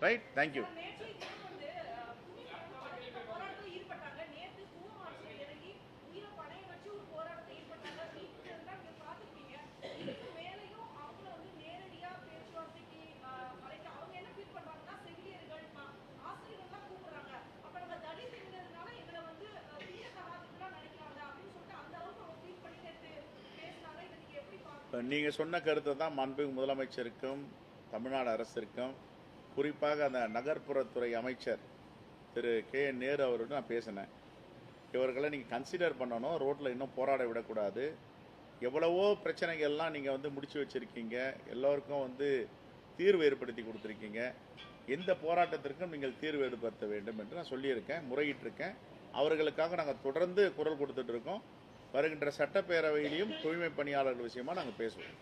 Right, thank you. நீங்கள் சொன்ன கருத்தை தான் மாண்புமிகு முதலமைச்சருக்கும் தமிழ்நாடு அரசிற்கும் குறிப்பாக அந்த நகர்ப்புறத்துறை அமைச்சர் திரு KN நேரு அவர்கிட்ட நான் பேசினேன். இவர்களை நீங்கள் கன்சிடர் பண்ணணும், ரோட்டில் இன்னும் போராட விடக்கூடாது. எவ்வளவோ பிரச்சனைகள்லாம் நீங்கள் வந்து முடிச்சு வச்சுருக்கீங்க, எல்லோருக்கும் தீர்வு ஏற்படுத்தி கொடுத்துருக்கீங்க. எந்த போராட்டத்திற்கும் நீங்கள் தீர்வு ஏற்படுத்த வேண்டும் என்று நான் சொல்லியிருக்கேன், முறையிட்டிருக்கேன். அவர்களுக்காக நாங்கள் தொடர்ந்து குரல் கொடுத்துட்டு இருக்கோம். வருகின்ற சட்டப்பேரவையிலையும் தூய்மை பணியாளர்கள் விஷயமா நாங்கள் பேசுவோம்.